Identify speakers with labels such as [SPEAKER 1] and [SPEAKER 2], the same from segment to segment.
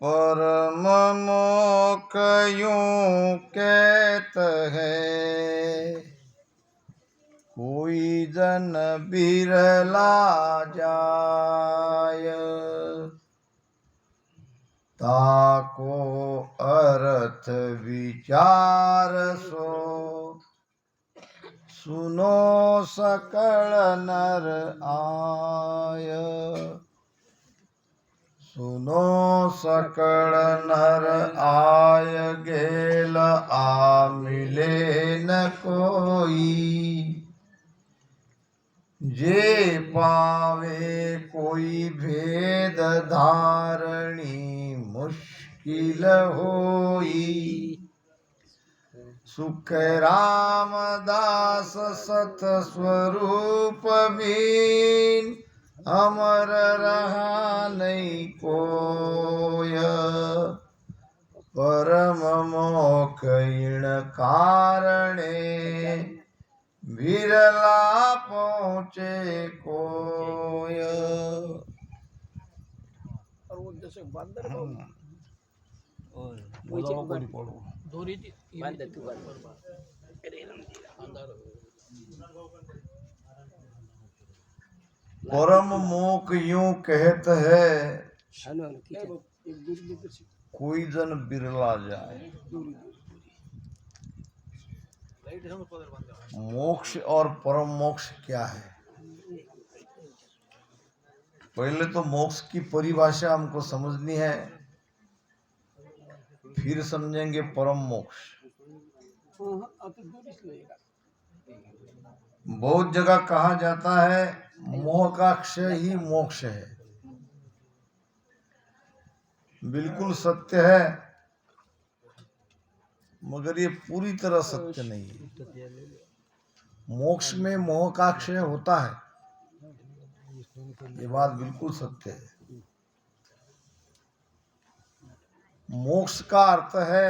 [SPEAKER 1] परम मोक्ष यूं कहत है, कोई जन बिरला जाय। ताको अर्थ विचार सो, सुनो सकल नर आय। सुनो सकल नर आय, गेल आ मिले न कोई। जे पावे कोई भेद धारणी, मुश्किल होई। सुख रामदास सत स्वरूप बीन, अमर रहा नहीं कोय। परम मोक्ष इन कारणे, बिरला पहुँचे कोय।
[SPEAKER 2] और वो जैसे बंदर को
[SPEAKER 1] और बोलो कोई पढ़ो
[SPEAKER 2] दोरी थी बंदर तू बंदर अरे राम जी अंदर
[SPEAKER 1] परम मोक्ष यूं कहत है, कोई जन बिरला जाए। मोक्ष और परम मोक्ष क्या है? पहले तो मोक्ष की परिभाषा हमको समझनी है, फिर समझेंगे परम मोक्ष। बहुत जगह कहा जाता है मोह का क्षय ही मोक्ष है। बिल्कुल सत्य है, मगर ये पूरी तरह सत्य नहीं है। मोक्ष में मोह का क्षय होता है, ये बात बिल्कुल सत्य है। मोक्ष का अर्थ है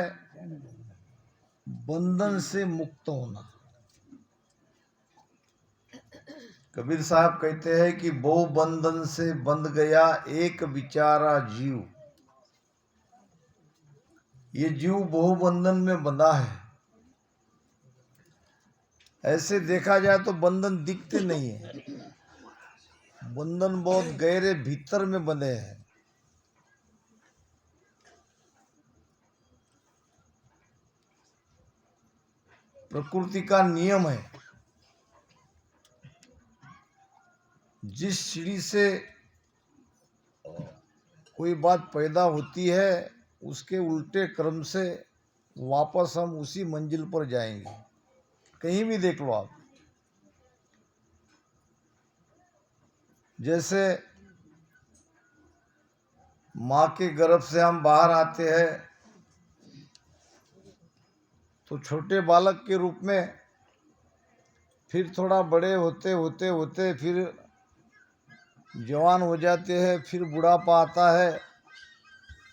[SPEAKER 1] बंधन से मुक्त होना। कबीर साहब कहते हैं कि बहु बंधन से बंध गया एक बिचारा जीव। ये जीव बहु बंधन में बंधा है। ऐसे देखा जाए तो बंधन दिखते नहीं है, बंधन बहुत गहरे भीतर में बंधे हैं। प्रकृति का नियम है, जिस सीढ़ी से कोई बात पैदा होती है, उसके उल्टे क्रम से वापस हम उसी मंजिल पर जाएंगे। कहीं भी देख लो आप। जैसे माँ के गर्भ से हम बाहर आते हैं तो छोटे बालक के रूप में, फिर थोड़ा बड़े होते होते होते फिर जवान हो जाते हैं, फिर बुढ़ापा आता है,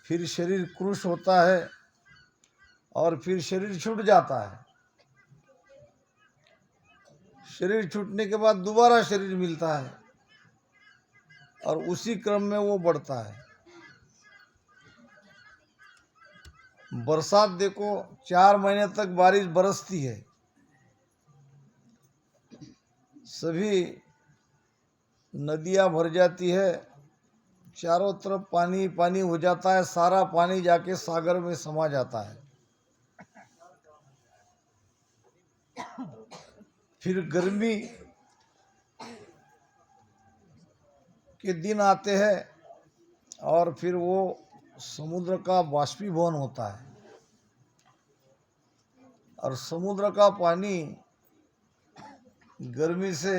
[SPEAKER 1] फिर शरीर कृश होता है और फिर शरीर छूट जाता है। शरीर छूटने के बाद दोबारा शरीर मिलता है और उसी क्रम में वो बढ़ता है। बरसात देखो, 4 महीने तक बारिश बरसती है, सभी नदियां भर जाती है, चारों तरफ पानी पानी हो जाता है, सारा पानी जाके सागर में समा जाता है। फिर गर्मी के दिन आते हैं और फिर वो समुद्र का बाष्पीभवन होता है और समुद्र का पानी गर्मी से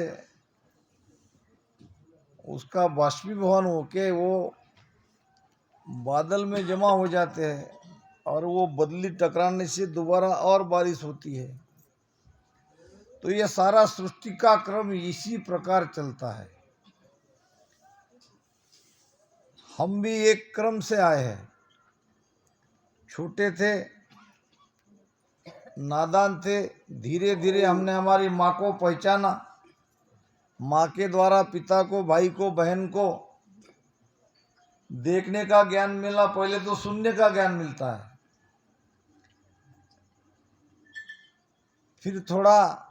[SPEAKER 1] उसका बाष्पीभवन होके वो बादल में जमा हो जाते हैं और वो बदली टकराने से दोबारा और बारिश होती है। तो ये सारा सृष्टि का क्रम इसी प्रकार चलता है। हम भी एक क्रम से आए हैं। छोटे थे, नादान थे, धीरे धीरे हमने हमारी माँ को पहचाना, माँ के द्वारा पिता को, भाई को, बहन को, देखने का ज्ञान मिला, पहले तो सुनने का ज्ञान मिलता है, फिर थोड़ा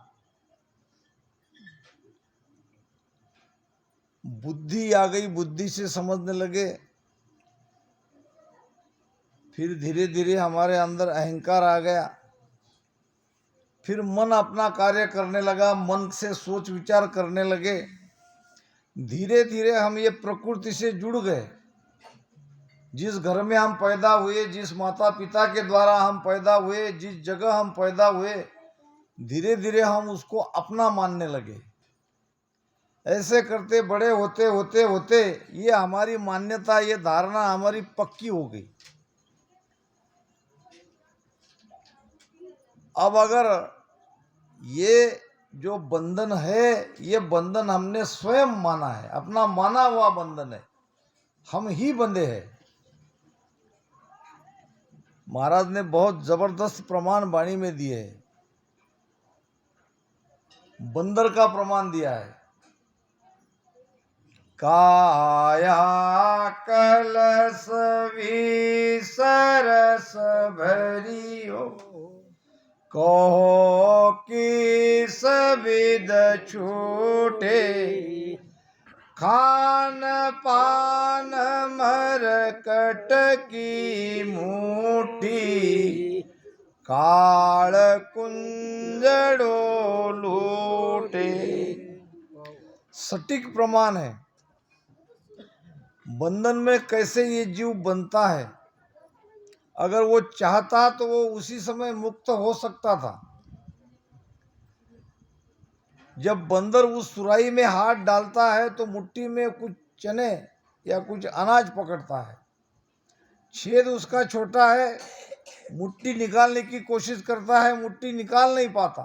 [SPEAKER 1] बुद्धि आ गई, बुद्धि से समझने लगे, फिर धीरे धीरे हमारे अंदर अहंकार आ गया, फिर मन अपना कार्य करने लगा, मन से सोच विचार करने लगे, धीरे धीरे हम ये प्रकृति से जुड़ गए। जिस घर में हम पैदा हुए, जिस माता पिता के द्वारा हम पैदा हुए, जिस जगह हम पैदा हुए, धीरे धीरे हम उसको अपना मानने लगे। ऐसे करते बड़े होते होते होते ये हमारी मान्यता, ये धारणा हमारी पक्की हो गई। अब अगर ये जो बंधन है, ये बंधन हमने स्वयं माना है, अपना माना हुआ बंधन है, हम ही बंधे हैं। महाराज ने बहुत जबरदस्त प्रमाण वाणी में दिए है, बंदर का प्रमाण दिया है। काया कलश सरस भरियो, कहो कि सविद छूटे, खान पान मरकट की मूठी, काल कुंजड़ो लूटे। सटीक प्रमाण है बंधन में कैसे ये जीव बनता है। अगर वो चाहता तो वो उसी समय मुक्त हो सकता था। जब बंदर उस सुराही में हाथ डालता है तो मुट्ठी में कुछ चने या कुछ अनाज पकड़ता है, छेद उसका छोटा है, मुट्ठी निकालने की कोशिश करता है, मुट्ठी निकाल नहीं पाता।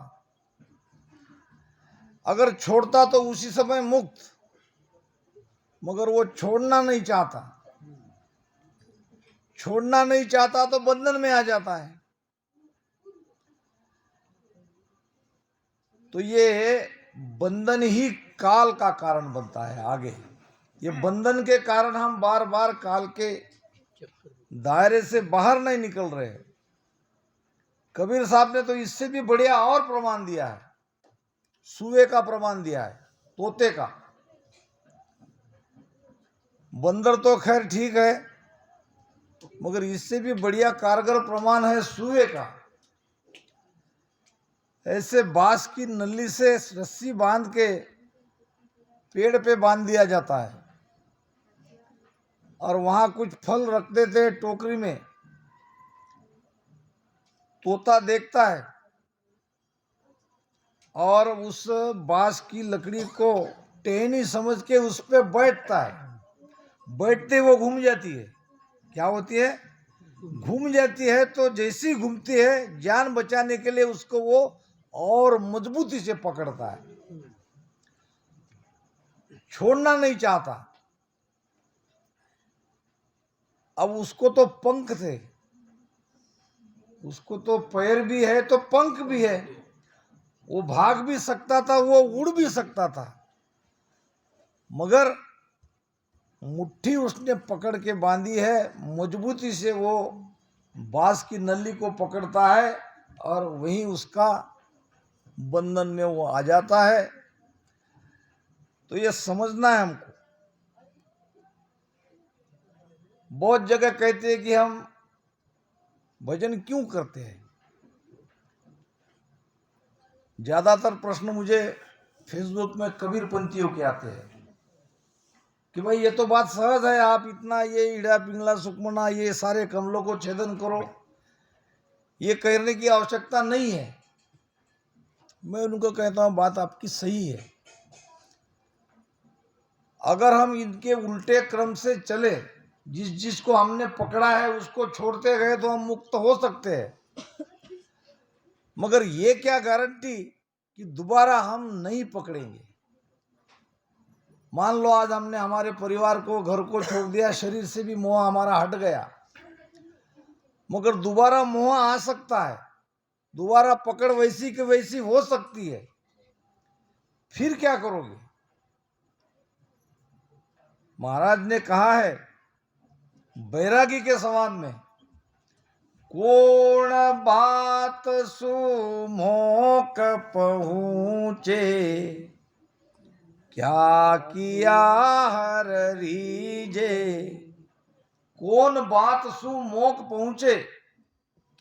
[SPEAKER 1] अगर छोड़ता तो उसी समय मुक्त, मगर वो छोड़ना नहीं चाहता। छोड़ना नहीं चाहता तो बंधन में आ जाता है। तो ये बंधन ही काल का कारण बनता है। आगे ये बंधन के कारण हम बार बार काल के दायरे से बाहर नहीं निकल रहे। कबीर साहब ने तो इससे भी बढ़िया और प्रमाण दिया है, सुए का प्रमाण दिया है, तोते का। बंदर तो खैर ठीक है, मगर इससे भी बढ़िया कारगर प्रमाण है सुए का। ऐसे बांस की नली से रस्सी बांध के पेड़ पे बांध दिया जाता है और वहां कुछ फल रख देते हैं टोकरी में। तोता देखता है और उस बांस की लकड़ी को टहनी समझ के उस पे बैठता है। बैठते वो घूम जाती है। क्या होती है? घूम जाती है। तो जैसी घूमती है, जान बचाने के लिए उसको वो और मजबूती से पकड़ता है, छोड़ना नहीं चाहता। अब उसको तो पंख थे, उसको तो पैर भी है तो पंख भी है, वो भाग भी सकता था, वो उड़ भी सकता था, मगर मुट्ठी उसने पकड़ के बांधी है। मजबूती से वो बांस की नली को पकड़ता है और वहीं उसका बंधन में वो आ जाता है। तो ये समझना है हमको। बहुत जगह कहते हैं कि हम भजन क्यों करते हैं। ज्यादातर प्रश्न मुझे फेसबुक में कबीर पंथियों के आते हैं कि भाई ये तो बात सहज है, आप इतना ये ईड़ा पिंगला सुकमना ये सारे कमलों को छेदन करो, ये करने की आवश्यकता नहीं है। मैं उनको कहता हूं बात आपकी सही है। अगर हम इनके उल्टे क्रम से चले, जिस जिसको हमने पकड़ा है उसको छोड़ते गए तो हम मुक्त हो सकते हैं, मगर ये क्या गारंटी कि दोबारा हम नहीं पकड़ेंगे। मान लो आज हमने हमारे परिवार को, घर को छोड़ दिया, शरीर से भी मोह हमारा हट गया, मगर दोबारा मोह आ सकता है, दोबारा पकड़ वैसी की वैसी हो सकती है। फिर क्या करोगे? महाराज ने कहा है बैरागी के सवाल में, कोण बात सुमोक पहुँचे, क्या किया हर रीजे। कौन बात सुमोक पहुँचे,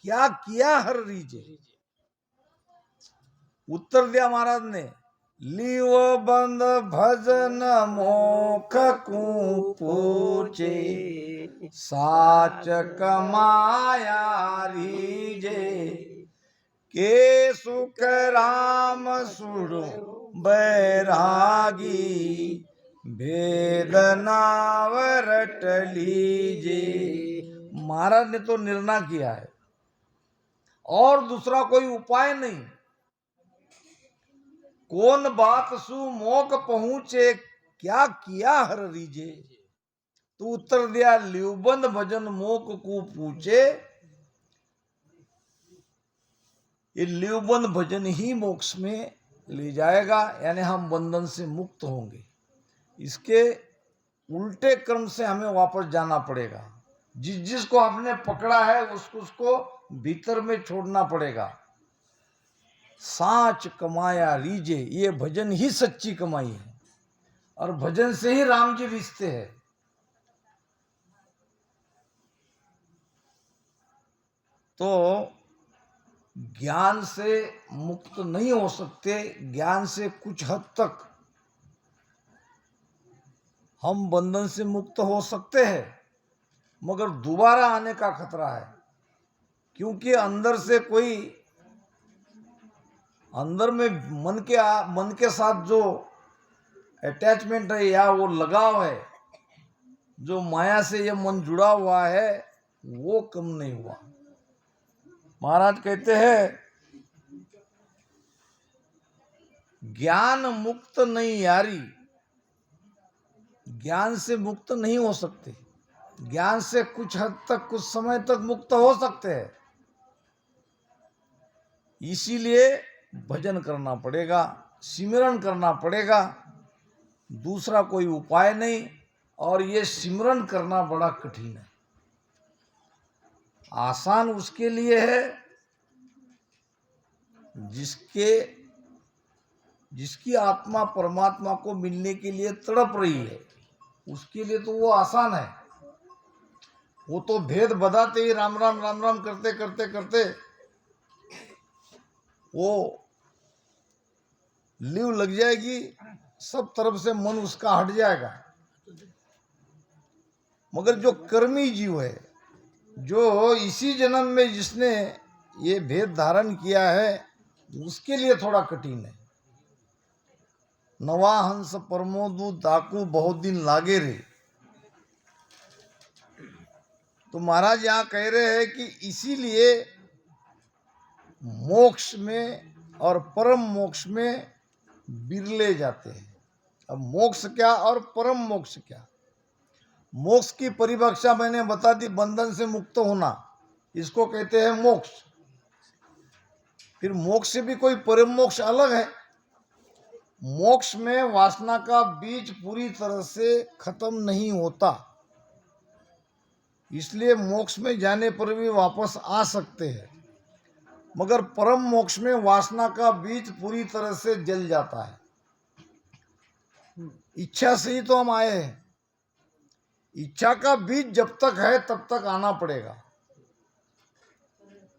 [SPEAKER 1] क्या किया हर रीजे। उत्तर दिया महाराज ने, लीव बंद भजन मोख को पूछे, साच कमाया रीजे, के सुख राम सुड़ो बैरागी, भेद नावरट लीजे। महाराज ने तो निर्णय किया है और दूसरा कोई उपाय नहीं। कौन बात सुमोक पहुँचे, क्या किया हर रीजे। तो उत्तर दिया, ल्यूबंद भजन मोक को पूछे, ये ल्यूबंद भजन ही मोक्ष में ले जाएगा, यानी हम बंधन से मुक्त होंगे। इसके उल्टे क्रम से हमें वापस जाना पड़ेगा। जिस जिसको आपने पकड़ा है उसको भीतर में छोड़ना पड़ेगा। साच कमाया रीजे, ये भजन ही सच्ची कमाई है और भजन से ही राम जी रिश्ते हैं। तो ज्ञान से मुक्त नहीं हो सकते। ज्ञान से कुछ हद तक हम बंधन से मुक्त हो सकते हैं, मगर दोबारा आने का खतरा है, क्योंकि अंदर से कोई, अंदर में मन के साथ जो अटैचमेंट है या वो लगाव है, जो माया से ये मन जुड़ा हुआ है, वो कम नहीं हुआ। महाराज कहते हैं, ज्ञान मुक्त नहीं यारी, ज्ञान से मुक्त नहीं हो सकते। ज्ञान से कुछ हद तक, कुछ समय तक मुक्त हो सकते हैं। इसीलिए भजन करना पड़ेगा, सिमरन करना पड़ेगा, दूसरा कोई उपाय नहीं। और ये सिमरन करना बड़ा कठिन है। आसान उसके लिए है जिसकी आत्मा परमात्मा को मिलने के लिए तड़प रही है, उसके लिए तो वो आसान है। वो तो भेद बताते ही राम राम राम राम करते करते करते वो लीव लग जाएगी, सब तरफ से मन उसका हट जाएगा। मगर जो कर्मी जीव है, जो इसी जन्म में जिसने ये भेद धारण किया है, उसके लिए थोड़ा कठिन है। नवा हंस परमोदू दाकू बहुत दिन लागे रे। तो महाराज यहाँ कह रहे हैं कि इसीलिए मोक्ष में और परम मोक्ष में बिरले जाते हैं। अब मोक्ष क्या और परम मोक्ष क्या। मोक्ष की परिभाषा मैंने बता दी, बंधन से मुक्त होना, इसको कहते हैं मोक्ष। फिर मोक्ष से भी कोई परम मोक्ष अलग है। मोक्ष में वासना का बीज पूरी तरह से खत्म नहीं होता, इसलिए मोक्ष में जाने पर भी वापस आ सकते हैं। मगर परम मोक्ष में वासना का बीज पूरी तरह से जल जाता है। इच्छा से ही तो हम आए हैं। इच्छा का बीज जब तक है तब तक आना पड़ेगा।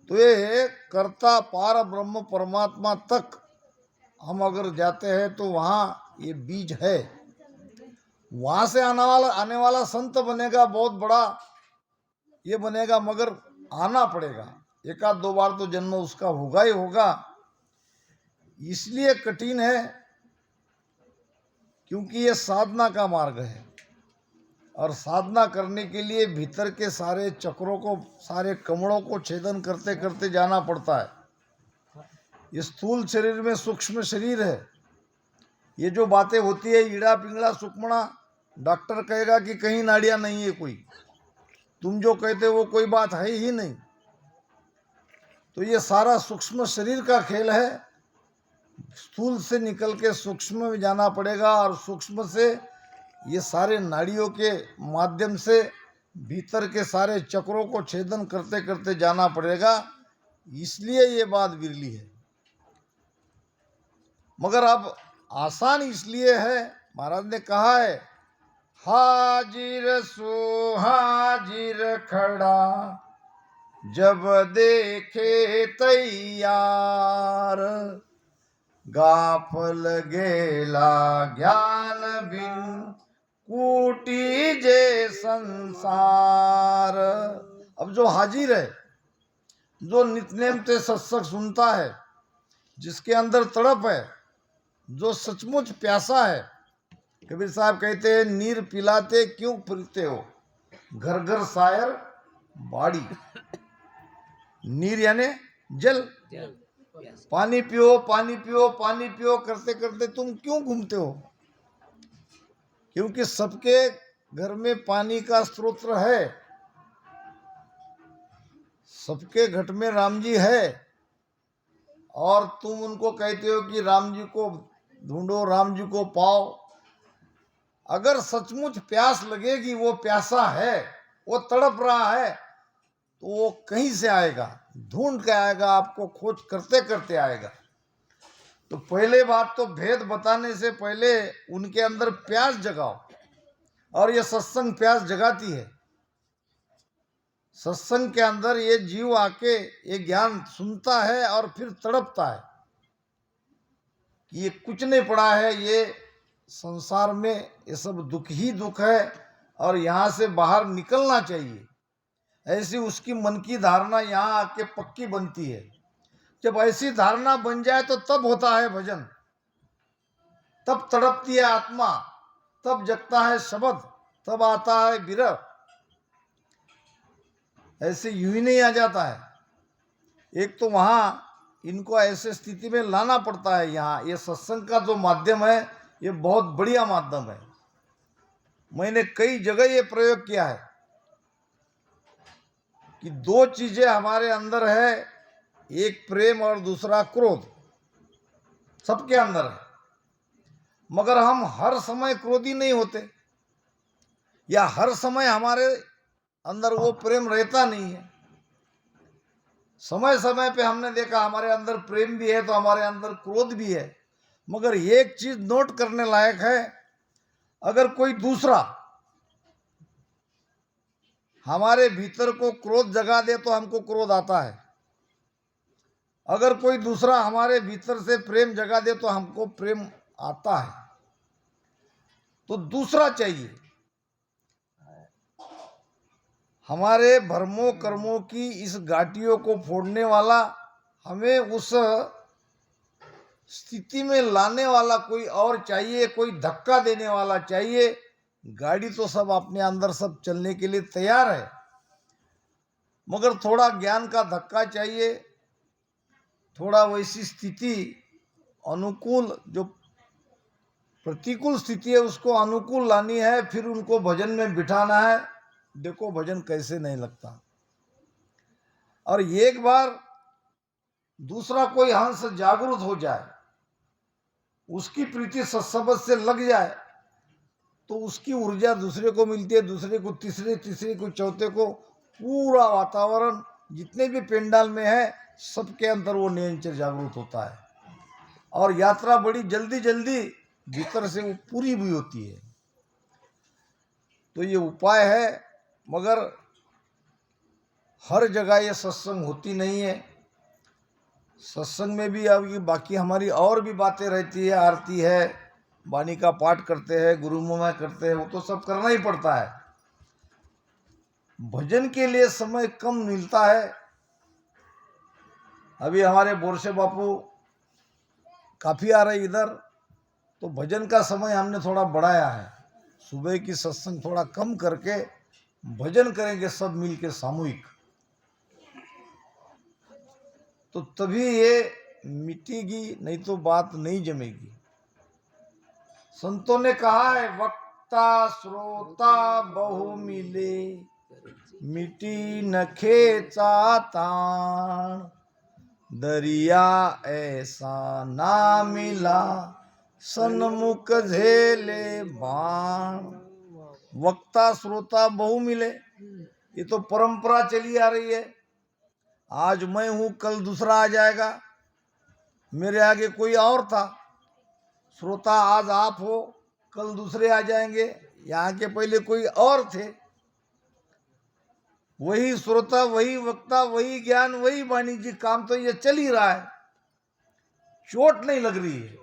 [SPEAKER 1] तो ये कर्ता पार ब्रह्म परमात्मा तक हम अगर जाते हैं तो वहाँ ये बीज है। वहाँ से आने वाला संत बनेगा, बहुत बड़ा ये बनेगा, मगर आना पड़ेगा। एक आध दो बार तो जन्म उसका होगा ही होगा। इसलिए कठिन है क्योंकि ये साधना का मार्ग है और साधना करने के लिए भीतर के सारे चक्रों को, सारे कमड़ों को छेदन करते करते जाना पड़ता है। ये स्थूल शरीर में सूक्ष्म शरीर है। ये जो बातें होती है ईड़ा पिंगला सुकमणा, डॉक्टर कहेगा कि कहीं नाड़ियाँ नहीं है कोई, तुम जो कहते हो वो कोई बात है ही नहीं। तो ये सारा सूक्ष्म शरीर का खेल है। स्थूल से निकल के सूक्ष्म में जाना पड़ेगा और सूक्ष्म से ये सारे नाड़ियों के माध्यम से भीतर के सारे चक्रों को छेदन करते करते जाना पड़ेगा, इसलिए ये बात विरली है। मगर अब आसान इसलिए है, महाराज ने कहा है, हाजिर सो हाजिर खड़ा जब देखे तैयार, गाफल गेला ज्ञान बिन कूटी जे संसार। अब जो हाजिर है, जो नित्यनेम से सत्संग सुनता है, जिसके अंदर तड़प है, जो सचमुच प्यासा है, कबीर साहब कहते हैं, नीर पिलाते क्यों फिरते हो, घर घर सायर बाड़ी। नीर यानी जल, पानी पियो पानी पियो पानी पियो करते करते तुम क्यों घूमते हो? क्योंकि सबके घर में पानी का स्रोत है, सबके घट में राम जी है, और तुम उनको कहते हो कि राम जी को ढूंढो, राम जी को पाओ। अगर सचमुच प्यास लगेगी, वो प्यासा है, वो तड़प रहा है, तो वो कहीं से आएगा, ढूंढ के आएगा, आपको खोज करते करते आएगा। तो पहले बात तो भेद बताने से पहले उनके अंदर प्यास जगाओ, और ये सत्संग प्यास जगाती है। सत्संग के अंदर ये जीव आके ये ज्ञान सुनता है और फिर तड़पता है कि ये कुछ नहीं पड़ा है, ये संसार में ये सब दुख ही दुख है और यहाँ से बाहर निकलना चाहिए। ऐसी उसकी मन की धारणा यहाँ आके पक्की बनती है। जब ऐसी धारणा बन जाए तो तब होता है भजन, तब तड़पती है आत्मा, तब जगता है शब्द, तब आता है विरह। ऐसे यूं ही नहीं आ जाता है। एक तो वहाँ इनको ऐसे स्थिति में लाना पड़ता है। यहाँ ये सत्संग का जो माध्यम है, ये बहुत बढ़िया माध्यम है। मैंने कई जगह ये प्रयोग किया है कि दो चीजें हमारे अंदर है, एक प्रेम और दूसरा क्रोध, सबके अंदर है। मगर हम हर समय क्रोधी नहीं होते, या हर समय हमारे अंदर वो प्रेम रहता नहीं है। समय समय पे हमने देखा हमारे अंदर प्रेम भी है तो हमारे अंदर क्रोध भी है। मगर एक चीज नोट करने लायक है, अगर कोई दूसरा हमारे भीतर को क्रोध जगा दे तो हमको क्रोध आता है, अगर कोई दूसरा हमारे भीतर से प्रेम जगा दे तो हमको प्रेम आता है। तो दूसरा चाहिए। हमारे भ्रमों कर्मों की इस घाटियों को फोड़ने वाला, हमें उस स्थिति में लाने वाला कोई और चाहिए, कोई धक्का देने वाला चाहिए। गाड़ी तो सब अपने अंदर सब चलने के लिए तैयार है, मगर थोड़ा ज्ञान का धक्का चाहिए, थोड़ा वैसी स्थिति अनुकूल, जो प्रतिकूल स्थिति है उसको अनुकूल लानी है, फिर उनको भजन में बिठाना है। देखो भजन कैसे नहीं लगता। और एक बार दूसरा कोई हंस जागरूक हो जाए, उसकी प्रीति सत्संग से लग जाए, तो उसकी ऊर्जा दूसरे को मिलती है, दूसरे को तीसरे, तीसरे को चौथे को। पूरा वातावरण जितने भी पेंडाल में है, सबके अंदर वो निरंतर जागरूक होता है, और यात्रा बड़ी जल्दी जल्दी भीतर से वो पूरी भी होती है। तो ये उपाय है, मगर हर जगह ये सत्संग होती नहीं है। सत्संग में भी अब बाकी हमारी और भी बातें रहती है, आरती है, वाणी का पाठ करते हैं, गुरुमुख करते हैं, वो तो सब करना ही पड़ता है। भजन के लिए समय कम मिलता है। अभी हमारे बोरसे बापू काफी आ रहे इधर, तो भजन का समय हमने थोड़ा बढ़ाया है। सुबह की सत्संग थोड़ा कम करके भजन करेंगे सब मिलके सामूहिक, तो तभी ये मिटेगी, नहीं तो बात नहीं जमेगी। संतों ने कहा है, वक्ता श्रोता बहु मिले, मिटी न खेचा ताण, दरिया ऐसा ना मिला, सन्मुख झेले बाण। वक्ता श्रोता बहु मिले, ये तो परंपरा चली आ रही है। आज मैं हूं, कल दूसरा आ जाएगा, मेरे आगे कोई और था। श्रोता आज आप हो, कल दूसरे आ जाएंगे, यहाँ के पहले कोई और थे। वही श्रोता, वही वक्ता, वही ज्ञान, वही वाणिज्य, काम तो ये चल ही रहा है। चोट नहीं लग रही है,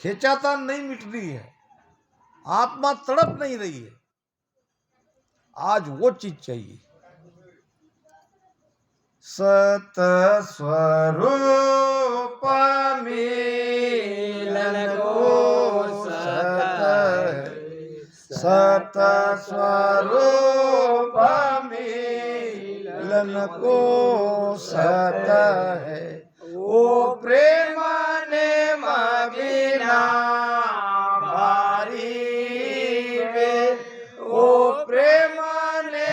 [SPEAKER 1] खींचातान नहीं मिट रही है, आत्मा तड़प नहीं रही है। आज वो चीज चाहिए। सत स्वरूप मिलन को, सत स्वरूप मिलन को सत है। ओ प्रेम ने बिना बारी वे, ओ प्रेम ने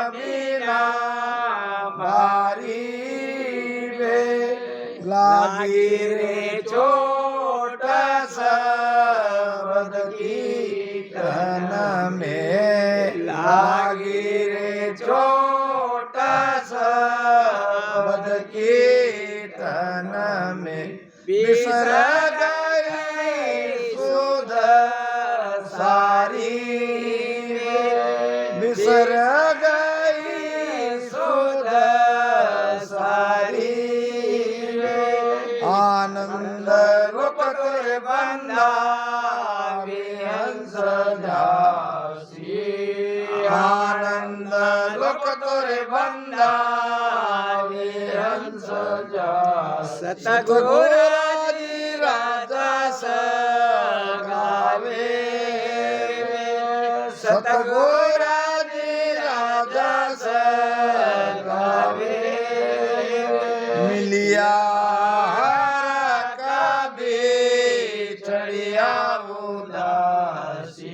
[SPEAKER 1] बिना बारी वे, लागी रे चोट शब्द कीर्तन में, लागी रे चोट शब्द कीर्तन में, बिसर गई सुध सारी, बिसर गई सुध सारी। आनंद रूप तुर बंदा हंस दासी, आनंद लोक तुर बंदा हंस दासी। सतगुरु राजी राजा गावे, सतगुरु राजी राजा गावे। मिलिया चढ़िया उदासी,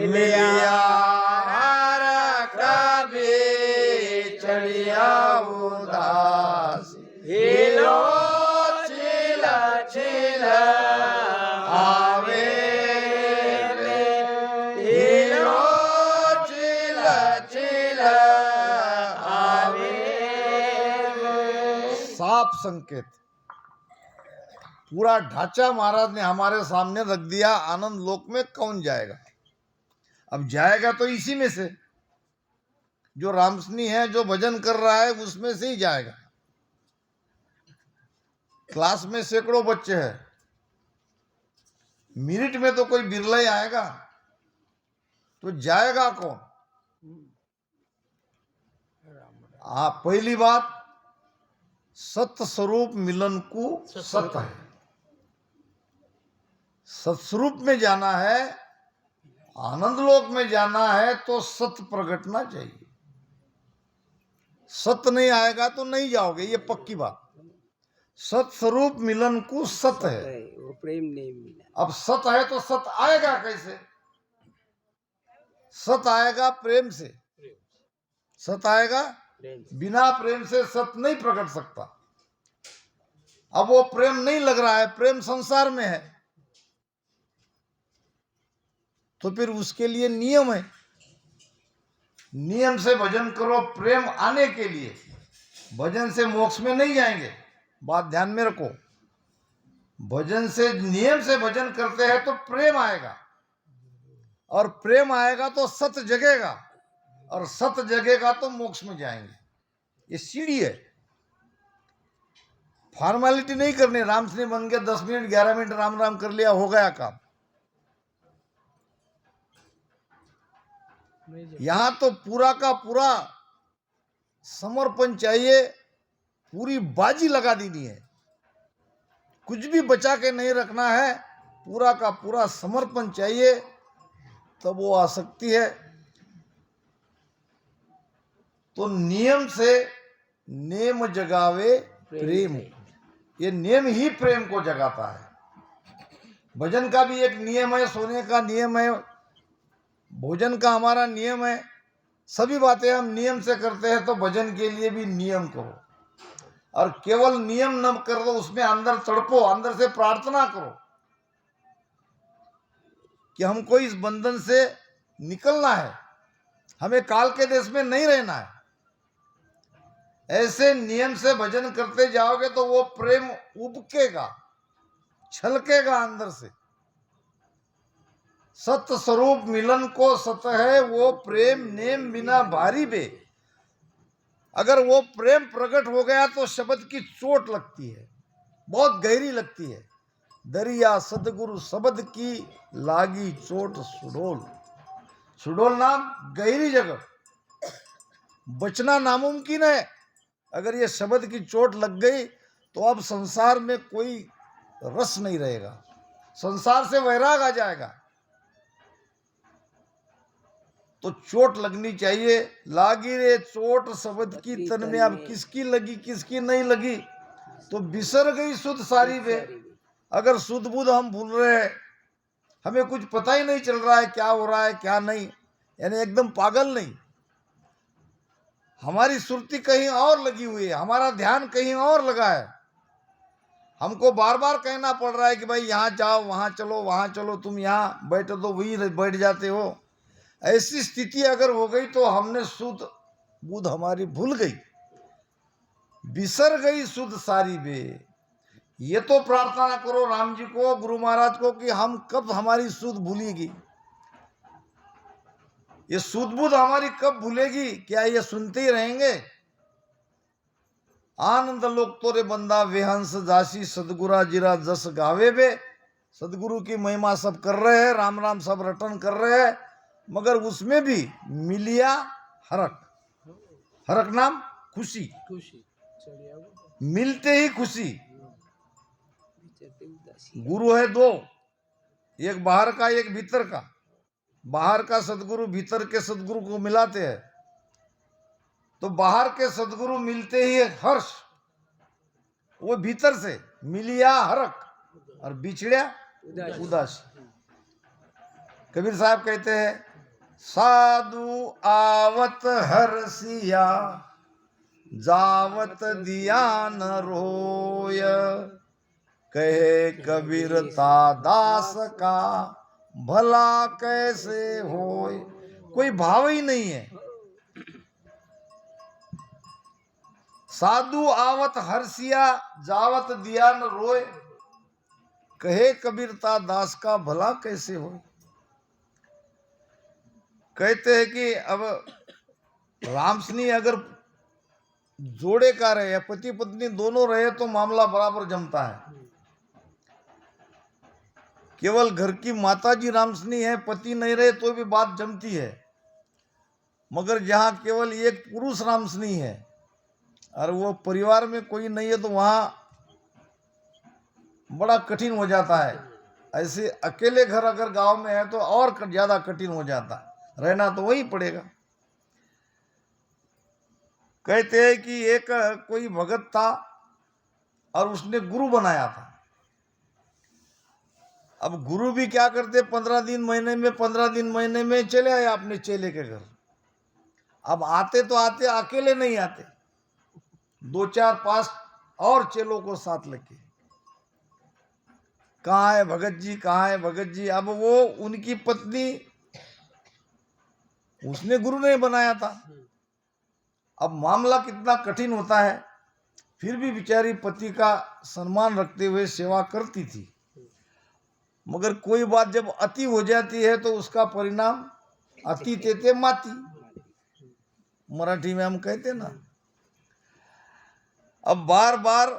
[SPEAKER 1] मिलिया कभी चढ़िया उदासी। हिलो चिला चिला आवे, हिलो चिला चिला आवे। साफ संकेत, पूरा ढांचा महाराज ने हमारे सामने रख दिया। आनंद लोक में कौन जाएगा? अब जाएगा तो इसी में से, जो रामसनी है, जो भजन कर रहा है, उसमें से ही जाएगा। क्लास में सैकड़ों बच्चे हैं, मिनट में तो कोई बिरला ही आएगा, तो जाएगा कौन? पहली बात, सत्य स्वरूप मिलन को सत्य है। सत्स्वरूप में जाना है, आनंद लोक में जाना है, तो सत्य प्रगटना चाहिए। सत्य नहीं आएगा तो नहीं जाओगे, ये पक्की बात। सत्स्वरूप मिलन को सत्य है,
[SPEAKER 2] वो प्रेम नहीं मिला।
[SPEAKER 1] अब सत्य है तो सत्य आएगा कैसे? सत्य आएगा प्रेम से, सत्य आएगा बिना प्रेम से सत्य नहीं प्रकट सकता। अब वो प्रेम नहीं लग रहा है, प्रेम संसार में है, तो फिर उसके लिए नियम है। नियम से भजन करो प्रेम आने के लिए। भजन से मोक्ष में नहीं जाएंगे, बात ध्यान में रखो। भजन से, नियम से भजन करते हैं तो प्रेम आएगा, और प्रेम आएगा तो सत्य जगेगा, और सत्य जगेगा तो मोक्ष में जाएंगे। ये सीढ़ी है, फॉर्मेलिटी नहीं करनी। राम से बन के 10 मिनट 11 मिनट राम राम कर लिया, हो गया काम। यहां तो पूरा का पूरा समर्पण चाहिए, पूरी बाजी लगा देनी है, कुछ भी बचा के नहीं रखना है, पूरा का पूरा समर्पण चाहिए, तब वो आसक्ति है। तो नियम से नेम जगावे प्रेम, ये नेम ही प्रेम को जगाता है। भजन का भी एक नियम है, सोने का नियम है, भोजन का हमारा नियम है। सभी बातें हम नियम से करते हैं, तो भजन के लिए भी नियम करो। और केवल नियम न कर दो, उसमें अंदर तड़पो, अंदर से प्रार्थना करो कि हमको इस बंधन से निकलना है, हमें काल के देश में नहीं रहना है। ऐसे नियम से भजन करते जाओगे तो वो प्रेम उबकेगा, छलकेगा अंदर से। सत्य स्वरूप मिलन को सत है वो प्रेम नेम बिना भारी बे। अगर वो प्रेम प्रकट हो गया तो शब्द की चोट लगती है, बहुत गहरी लगती है। दरिया सदगुरु शब्द की लागी चोट सुडोल। सुडोल नाम गहरी जगह, बचना नामुमकिन है। अगर ये शब्द की चोट लग गई तो अब संसार में कोई रस नहीं रहेगा, संसार से वैराग आ जाएगा। तो चोट लगनी चाहिए। लागी रे चोट शब्द की तन में, अब किसकी लगी किसकी नहीं लगी, तो बिसर गई सुध सारी वे। अगर सुध बुध हम भूल रहे हैं, हमें कुछ पता ही नहीं चल रहा है क्या हो रहा है क्या नहीं, यानी एकदम पागल नहीं, हमारी सुरती कहीं और लगी हुई है, हमारा ध्यान कहीं और लगा है। हमको बार बार कहना पड़ रहा है कि भाई यहाँ जाओ वहां चलो वहां चलो, तुम यहाँ बैठो तो वही बैठ जाते हो। ऐसी स्थिति अगर हो गई तो हमने सुध बुध हमारी भूल गई, बिसर गई सुध सारी बे। ये तो प्रार्थना करो राम जी को, गुरु महाराज को, कि हम कब हमारी सुध भूलेगी, ये सुध बुध हमारी कब भूलेगी। क्या ये सुनते ही रहेंगे? आनंद लोक तोरे बंदा वेहंस जासी सदगुरा जिरा जस गावे बे। सदगुरु की महिमा सब कर रहे हैं, राम राम सब रटन कर रहे हैं, मगर उसमें भी मिलिया हरक। हरक नाम खुशी, मिलते ही खुशी। गुरु है दो, एक बाहर का एक भीतर का। बाहर का सदगुरु भीतर के सदगुरु को मिलाते हैं, तो बाहर के सदगुरु मिलते ही हर्ष, वो भीतर से मिलिया हरक और बिछड़िया उदासी। कबीर साहब कहते हैं, साधु आवत हर्षिया जावत दिया न रोय। कहे कबीरता दास का भला कैसे होय। कोई भाव ही नहीं है। साधु आवत हर्षिया जावत दिया न रोय। कहे कबीरता दास का भला कैसे होय। कहते हैं कि अब रामसनी अगर जोड़े का रहे या पति पत्नी दोनों रहे तो मामला बराबर जमता है। केवल घर की माताजी रामसनी है, पति नहीं रहे तो भी बात जमती है। मगर जहां केवल एक पुरुष रामसनी है और वो परिवार में कोई नहीं है तो वहां बड़ा कठिन हो जाता है। ऐसे अकेले घर अगर गांव में है तो और ज्यादा कठिन हो जाता है, रहना तो वही पड़ेगा। कहते हैं कि एक कोई भगत था और उसने गुरु बनाया था। अब गुरु भी क्या करते, 15 दिन महीने में चले आए अपने चेले के घर। अब आते तो आते अकेले नहीं आते, 2 4 5 और चेलों को साथ लेके। कहाँ है भगत जी, कहाँ है भगत जी। अब वो उनकी पत्नी, उसने गुरु नहीं बनाया था। अब मामला कितना कठिन होता है, फिर भी बेचारी पति का सम्मान रखते हुए सेवा करती थी। मगर कोई बात जब अति हो जाती है तो उसका परिणाम अति तेते माती, मराठी में हम कहते ना। अब बार बार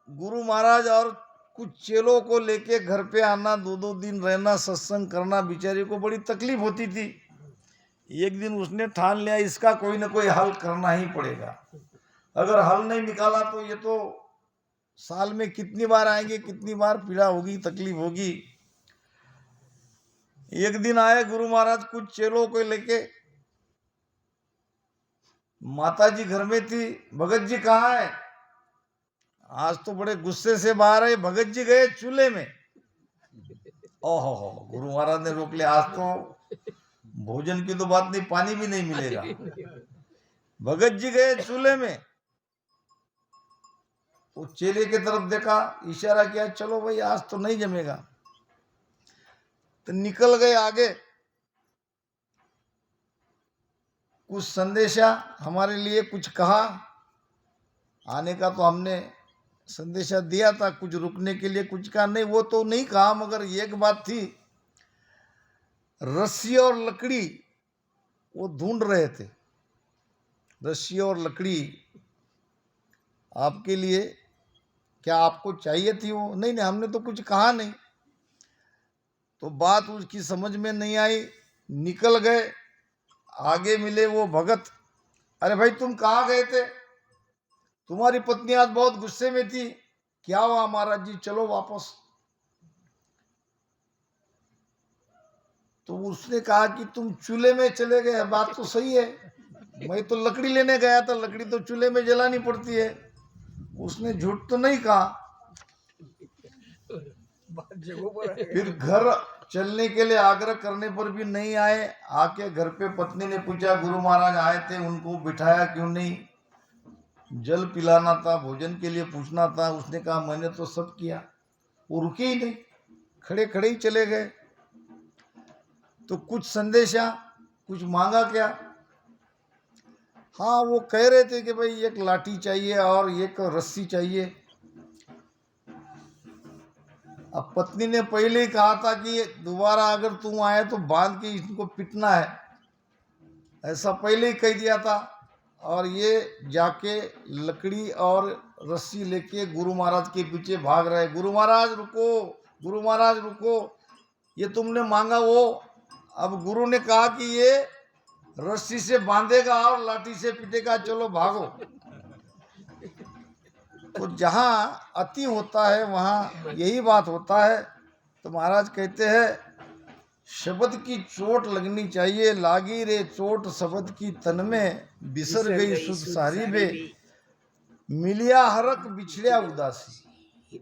[SPEAKER 1] गुरु महाराज और कुछ चेलों को लेके घर पे आना, 2 दिन रहना, सत्संग करना, बेचारी को बड़ी तकलीफ होती थी। एक दिन उसने ठान लिया इसका कोई ना कोई हल करना ही पड़ेगा। अगर हल नहीं निकाला तो ये तो साल में कितनी बार आएंगे, कितनी बार पीड़ा होगी, तकलीफ होगी। एक दिन आए गुरु महाराज कुछ चेलों को लेके, माताजी घर में थी। भगत जी कहाँ है? आज तो बड़े गुस्से से बाहर आए। भगत जी गए चूल्हे में। ओहो, गुरु महाराज ने रोक लिया, आज तो भोजन की तो बात नहीं, पानी भी नहीं मिलेगा। भगत जी गए चूल्हे में। वो चेले की तरफ देखा, इशारा किया, चलो भाई आज तो नहीं जमेगा। तो निकल गए आगे। कुछ संदेशा हमारे लिए कुछ कहा। आने का तो हमने संदेशा दिया था, कुछ रुकने के लिए कुछ कहा नहीं, वो तो नहीं कहा, मगर एक बात थी, रस्सी और लकड़ी वो ढूंढ रहे थे। रस्सी और लकड़ी आपके लिए, क्या आपको चाहिए थी वो? नहीं नहीं, हमने तो कुछ कहा नहीं। तो बात उसकी समझ में नहीं आई, निकल गए। आगे मिले वो भगत। अरे भाई तुम कहाँ गए थे? तुम्हारी पत्नी आज बहुत गुस्से में थी। क्या हुआ महाराज जी, चलो वापस। तो उसने कहा कि तुम चूल्हे में चले गए। बात तो सही है, मैं तो लकड़ी लेने गया था, लकड़ी तो चूल्हे में जलानी पड़ती है। उसने झूठ तो नहीं कहा। फिर घर चलने के लिए आग्रह करने पर भी नहीं आए। आके घर पे पत्नी ने पूछा, गुरु महाराज आए थे, उनको बिठाया क्यों नहीं? जल पिलाना था, भोजन के लिए पूछना था। उसने कहा मैंने तो सब किया। वो रुके ही नहीं, खड़े खड़े ही चले गए। तो कुछ संदेशा, कुछ मांगा क्या? हाँ, वो कह रहे थे कि भाई एक लाठी चाहिए और एक रस्सी चाहिए। अब पत्नी ने पहले ही कहा था कि दोबारा अगर तुम आए तो बांध के इनको पीटना है, ऐसा पहले ही कह दिया था। और ये जाके लकड़ी और रस्सी लेके गुरु महाराज के पीछे भाग रहे। गुरु महाराज रुको, गुरु महाराज रुको, ये तुमने मांगा वो। अब गुरु ने कहा कि ये रस्सी से बांधेगा और लाठी से पीटेगा, चलो भागो। तो जहाँ अति होता है वहाँ यही बात होता है। तो महाराज कहते हैं, शब्द की चोट लगनी चाहिए, लागी रे चोट शब्द की तन में, बिसर गई सुध सारी बे, मिलिया हरक बिछड़िया उदासी।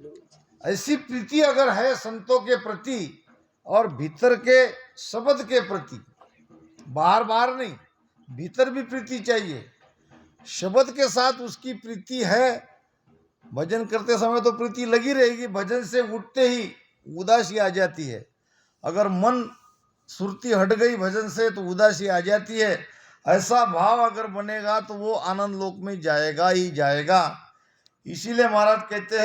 [SPEAKER 1] ऐसी प्रीति अगर है संतों के प्रति और भीतर के शब्द के प्रति, बाहर बाहर नहीं, भीतर भी प्रीति चाहिए। शब्द के साथ उसकी प्रीति है, भजन करते समय तो प्रीति लगी रहेगी, भजन से उठते ही उदासी आ जाती है। अगर मन सुरती हट गई भजन से तो उदासी आ जाती है। ऐसा भाव अगर बनेगा तो वो आनंद लोक में जाएगा ही जाएगा। इसीलिए महाराज कहते हैं